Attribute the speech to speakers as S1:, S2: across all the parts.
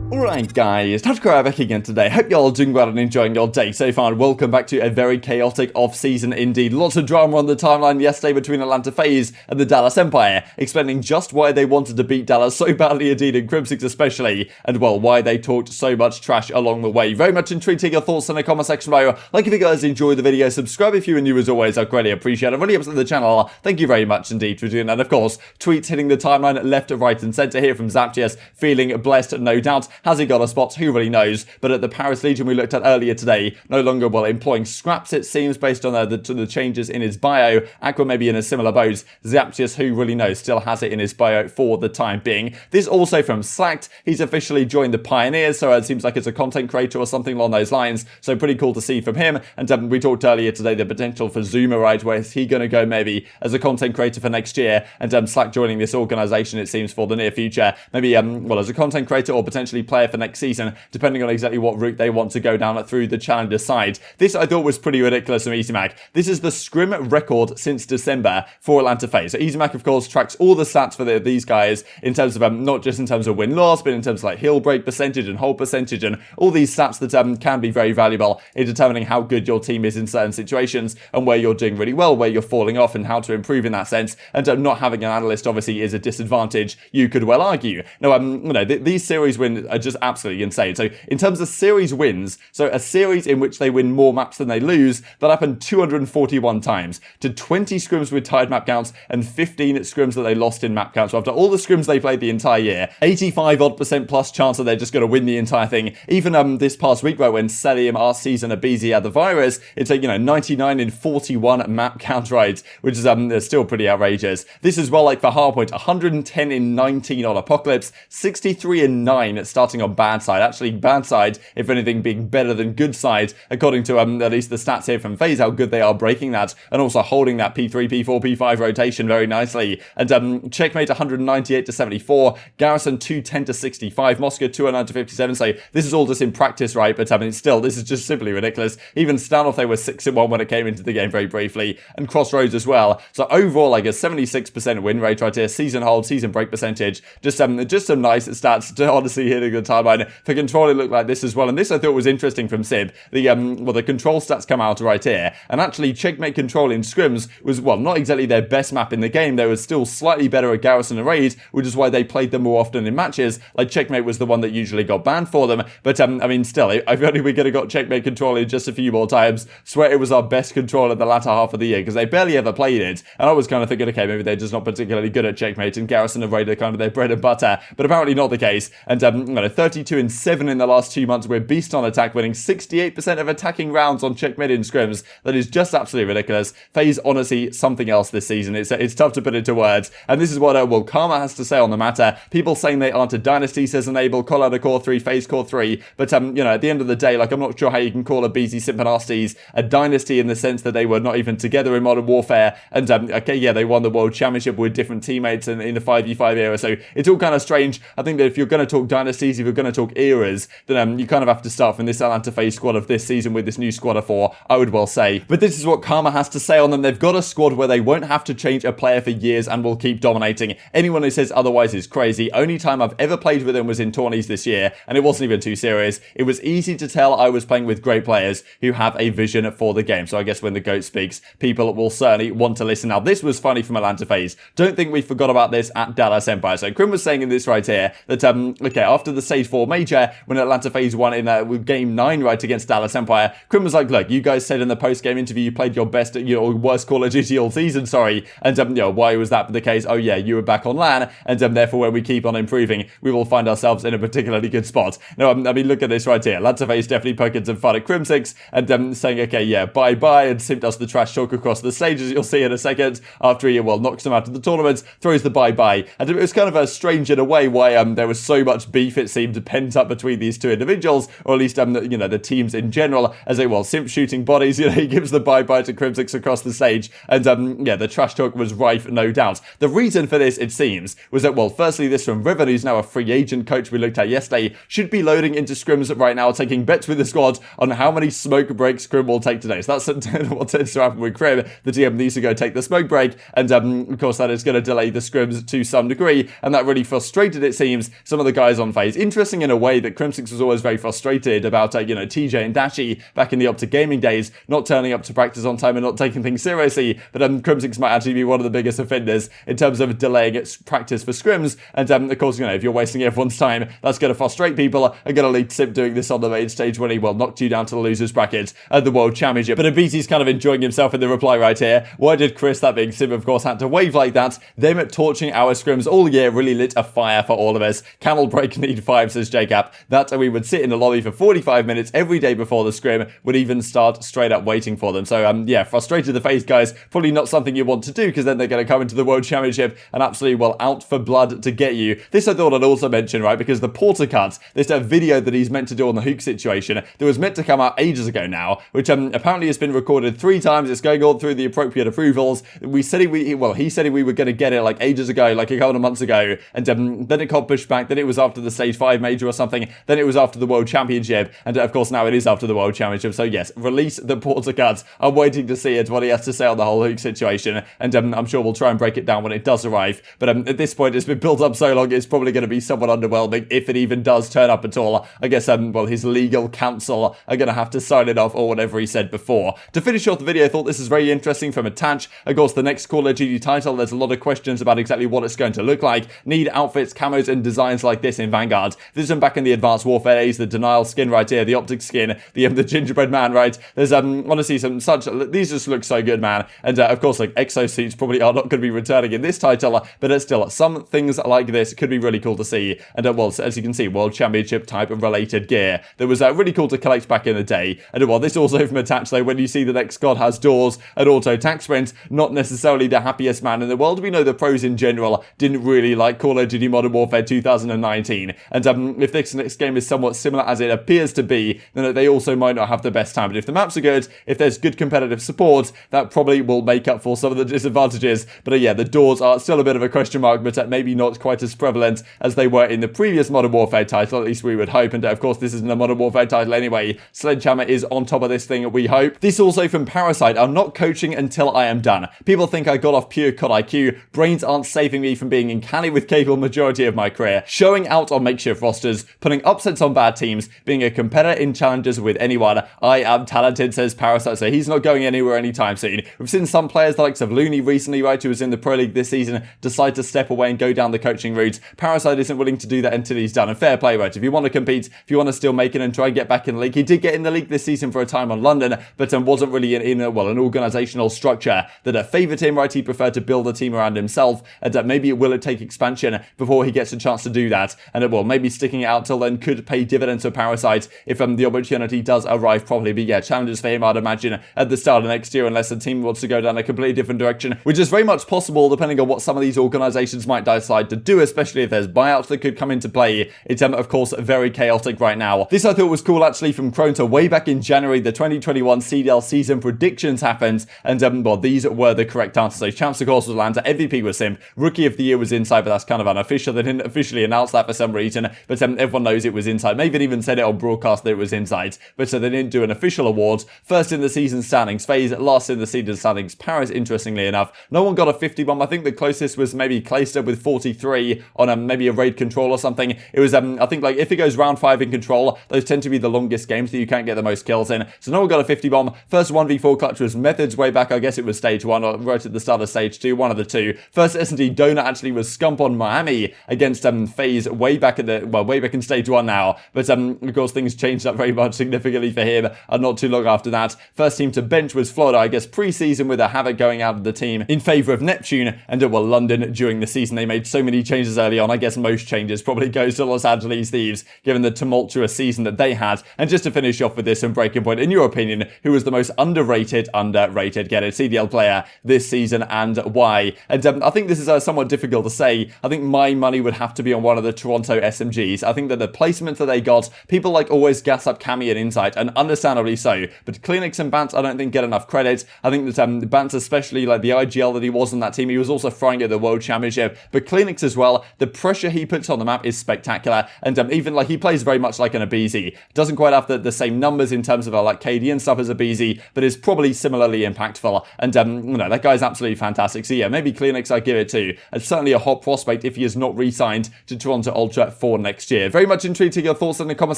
S1: Alright guys, TacticalRab back again today. Hope y'all are doing well and enjoying your day so far, and welcome back to a very chaotic off-season indeed. Lots of drama on the timeline yesterday between Atlanta FaZe and the Dallas Empire, explaining just why they wanted to beat Dallas so badly indeed, in Crimsix especially, and well, why they talked so much trash along the way. Very much intrigued to hear your thoughts in the comment section below. Like if you guys enjoyed the video, subscribe if you are new as always, I greatly appreciate it. Really up to the channel, thank you very much indeed for doing that. Of course, tweets hitting the timeline left, right and centre here from Zaptius, feeling blessed no doubt. Has he got a spot? Who really knows? But at the Paris Legion we looked at earlier today, no longer well employing scraps it seems, based on the changes in his bio. Aqua maybe in a similar boat. Zaptius, who really knows, still has it in his bio for the time being. This also from Slacked, he's officially joined the Pioneers, so it seems like it's a content creator or something along those lines, so pretty cool to see from him. And we talked earlier today the potential for Zuma, right, where is he going to go maybe as a content creator for next year, and Slack joining this organisation it seems for the near future, maybe well as a content creator or potentially player for next season, depending on exactly what route they want to go down through the challenger side. This I thought was pretty ridiculous from aBeZy. This is the Scrim Record since December for Atlanta FaZe. So aBeZy of course tracks all the stats for these guys in terms of not just in terms of win-loss, but in terms of like heal break percentage and hold percentage and all these stats that can be very valuable in determining how good your team is in certain situations and where you're doing really well, where you're falling off, and how to improve in that sense. And not having an analyst obviously is a disadvantage, you could well argue. Now, you know, these series wins are just absolutely insane. So in terms of series wins, so a series in which they win more maps than they lose, that happened 241 times to 20 scrims with tied map counts and 15 scrims that they lost in map counts. So after all the scrims they played the entire year, 85% plus chance that they're just going to win the entire thing. Even this past week, right, when Cellium, Arcitys and aBeZy had the virus, it's a 99 in 41 map count rides, which is still pretty outrageous. This as well, like for Hardpoint, 110 in 19 on Apocalypse, 63 in 9 starting on bad side. Actually, bad side, if anything, being better than good side, according to at least the stats here from FaZe, how good they are breaking that and also holding that P3, P4, P5 rotation very nicely. And Checkmate 198 to 74, Garrison 210 to 65, Moscow 209 to 57. So this is all just in practice, right? But I mean, still, this is just simply ridiculous. Even Standoff, they were 6-1 when it came into the game very briefly, and Crossroads as well. So overall, like a 76% win rate right here, season hold, season break percentage, just some nice stats to honestly hitting the timeline. For Control, it looked like this as well, and this I thought was interesting from Simp. The Control stats come out right here, and actually Checkmate Control in scrims was, well, not exactly their best map in the game. They were still slightly better at Garrison and Raid, which is why they played them more often in matches. Like Checkmate was the one that usually got banned for them, but I mean, still, if only we could have got Checkmate Control in just a few more times. Swear it was our best control in the latter half of the year, because they barely ever played it, and I was kind of thinking, okay, maybe they're just not particularly good at Checkmate, and Garrison and Raid are kind of their bread and butter, but apparently not the case. And 32 and 7 in the last 2 months. We're beast on attack, winning 68% of attacking rounds on Checkmate in scrims. That is just absolutely ridiculous. FaZe, honestly, something else this season. It's tough to put into words. And this is what well, Karma has to say on the matter. People saying they aren't a dynasty, says Enable, call out a core 3, FaZe core 3. But at the end of the day, like, I'm not sure how you can call aBeZy, Simp and Arcitys a dynasty in the sense that they were not even together in Modern Warfare. And okay, yeah, they won the World Championship with different teammates in the 5v5 era. So it's all kind of strange. I think that if you're going to talk dynasties, if you're going to talk eras, then you kind of have to start from this Atlanta FaZe squad of this season with this new squad of 4, I would well say. But this is what Karma has to say on them. They've got a squad where they won't have to change a player for years and will keep dominating. Anyone who says otherwise is crazy. Only time I've ever played with them was in tourneys this year, and it wasn't even too serious. It was easy to tell I was playing with great players who have a vision for the game. So I guess when the GOAT speaks, people will certainly want to listen. Now, this was funny from Atlanta FaZe. Don't think we forgot about this at Dallas Empire. So Crim was saying in this right here that, okay, after the Stage 4 Major, when Atlanta FaZe won in Game 9 right against Dallas Empire, Crim was like, look, you guys said in the post-game interview you played your best, worst Call of Duty all season, sorry. And, why was that the case? Oh, yeah, you were back on LAN, and therefore when we keep on improving, we will find ourselves in a particularly good spot. Now, I mean, look at this right here. Atlanta FaZe definitely poking some fun at Crimsix, and saying, okay, yeah, bye-bye, and Simp does the trash talk across the stage, as you'll see in a second, after he, well, knocks them out of the tournament, throws the bye-bye. And it was kind of strange in a way why there was so much beef, it seemed, pent up between these two individuals, or at least, the teams in general, as they, well, Simp shooting bodies, he gives the bye-bye to Crimsix across the stage, and, the trash talk was rife, no doubt. The reason for this, it seems, was that, well, firstly, this from Riven, who's now a free agent coach we looked at yesterday, should be loading into scrims right now, taking bets with the squad on how many smoke breaks Scrim will take today. So that's what tends to happen with Crim. The DM needs to go take the smoke break, and of course that is going to delay the scrims to some degree, and that really frustrated, it seems, some of the guys on FaZe, It's interesting in a way that Crimsix was always very frustrated about, TJ and Dashy back in the OpTic gaming days, not turning up to practice on time and not taking things seriously, but Crimsix might actually be one of the biggest offenders in terms of delaying its practice for scrims, and of course, if you're wasting everyone's time, that's going to frustrate people and going to lead to Simp doing this on the main stage when he, knocked you down to the losers bracket at the World Championship. But aBeZy's kind of enjoying himself in the reply right here. Why did Chris, that being Simp, of course, had to wave like that? Them torching our scrims all year really lit a fire for all of us. Camel break need 5, says Jacob. That we would sit in the lobby for 45 minutes every day before the scrim, would even start straight up waiting for them. So, yeah, frustrated the FaZe guys. Probably not something you want to do, because then they're going to come into the World Championship and absolutely, out for blood to get you. This I thought I'd also mention, right, because the Porter cut, this video that he's meant to do on the Huke situation, that was meant to come out ages ago now, which apparently has been recorded 3 times. It's going all through the appropriate approvals. He said we were going to get it like ages ago, like a couple of months ago, and then it got pushed back. Then it was after the Stage 5 major or something. Then it was after the World Championship, and of course now it is after the World Championship. So yes, release the Porter cut. I'm waiting to see it, what he has to say on the whole Huke situation, and I'm sure we'll try and break it down when it does arrive. But at this point, it's been built up so long, it's probably going to be somewhat underwhelming if it even does turn up at all. I guess his legal counsel are going to have to sign it off, or whatever he said before. To finish off the video, I thought this is very interesting from Attach. Of course, the next COD Title, there's a lot of questions about exactly what it's going to look like. Need outfits, camos, and designs like this in Vanguard. This is back in the Advanced Warfare days, the Denial skin right here, the OpTic skin, the gingerbread man, right? There's honestly these just look so good, man. And of course, like exosuits probably are not going to be returning in this title, but it's still some things like this could be really cool to see. And as you can see, World Championship type of related gear that was really cool to collect back in the day. And this also from Attach, though, when you see the next COD has doors and auto tac sprint, not necessarily the happiest man in the world. We know the pros in general didn't really like Call of Duty Modern Warfare 2019, and if this next game is somewhat similar as it appears to be, then they also might not have the best time. But if the maps are good, if there's good competitive support, that probably will make up for some of the disadvantages. But yeah, the doors are still a bit of a question mark, but maybe not quite as prevalent as they were in the previous Modern Warfare title, at least we would hope. And of course, this isn't a Modern Warfare title anyway. Sledgehammer is on top of this thing, we hope. This also from Parasite. I'm not coaching until I am done. People think I got off pure COD IQ. Brains aren't saving me from being in Cali with cable majority of my career. Showing out on makeshift rosters, putting upsets on bad teams, being a competitor in challenges with anyone. I am talented, says Parasite, so he's not going anywhere anytime soon. We've seen some players, the likes of Loony recently, right, who was in the Pro League this season, decide to step away and go down the coaching route. Parasite isn't willing to do that until he's done. And fair play, right? If you want to compete, if you want to still make it and try and get back in the league, he did get in the league this season for a time on London, but wasn't really in an organisational structure that favoured him, right? He preferred to build a team around himself, and maybe it will take expansion before he gets a chance to do that. And maybe sticking it out till then could pay dividends for Parasite if the opportunity does arrive properly. But yeah, challenges for him, I'd imagine, at the start of next year, unless the team wants to go down a completely different direction, which is very much possible depending on what some of these organisations might decide to do, especially if there's buyouts that could come into play. It's of course very chaotic right now. This I thought was cool actually from Kronta. Way back in January, the 2021 CDL season predictions happened, and these were the correct answers. So Champs of course was Atlanta, MVP was Simp, Rookie of the Year was Inside, but that's kind of unofficial. They didn't officially announce that for some reason, but everyone knows it was Inside. Maybe even said it on broadcast that it was Inside, but so they didn't do an official award. First in the season standings, FaZe. Last in the season standings, Paris, interestingly enough. No one got a 50 bomb. I think the closest was maybe Clayster with 43 on maybe a raid control or something. It was, I think, like, if it goes round 5 in control, those tend to be the longest games that you can't get the most kills in. So no one got a 50 bomb. First 1v4 clutch was Methods way back. I guess it was stage 1 or right at the start of stage 2, one of the two. First S&D donut actually was Scump on Miami against FaZe way back in stage 1 now. But of course things changed up very much significantly for him not too long after that. First team to bench was Florida, I guess pre-season, with a Havoc going out of the team in favour of Neptune, and London during the season. They made so many changes early on. I guess most changes probably goes to Los Angeles Thieves, given the tumultuous season that they had. And just to finish off with this and breaking point, in your opinion, who was the most underrated, get it, CDL player this season and why? And I think this is somewhat difficult to say. I think my money would have to be on one of the Toronto SMGs. I think that the placements that they got, people like always gas up Cammy and Insight, and understandably so. But Clinix and Bance, I don't think get enough credit. I think that Bance, especially like the IGL that he was on that team, he was also throwing at the World Championship. But Clinix as well, the pressure he puts on the map is spectacular. And even like he plays very much like an aBeZy. Doesn't quite have the same numbers in terms of like KD and stuff as aBeZy, but is probably similarly impactful. And that guy's absolutely fantastic. So yeah, maybe Clinix I give it to. It's certainly a hot prospect if he is not re-signed to Toronto Ultra for for next year. Very much intrigued to your thoughts in the comment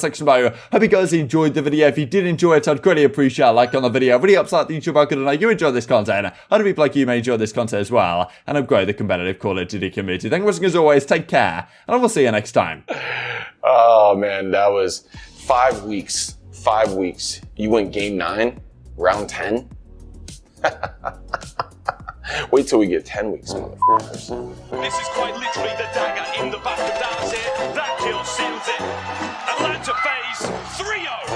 S1: section below. Hope you guys enjoyed the video. If you did enjoy it, I'd greatly appreciate a like on the video. Really upset the YouTube algorithm. I know you enjoy this content. Other people like you may enjoy this content as well, and help grow the competitive Call of Duty community. Thank you for watching as always. Take care, and I will see you next time.
S2: Oh man, that was 5 weeks. 5 weeks. You went game 9, round 10. Wait till we get 10 weeks, motherfuckers.
S3: This is quite literally the dagger in the back of Dallas here. That kill seals it. Atlanta FaZe 3-0.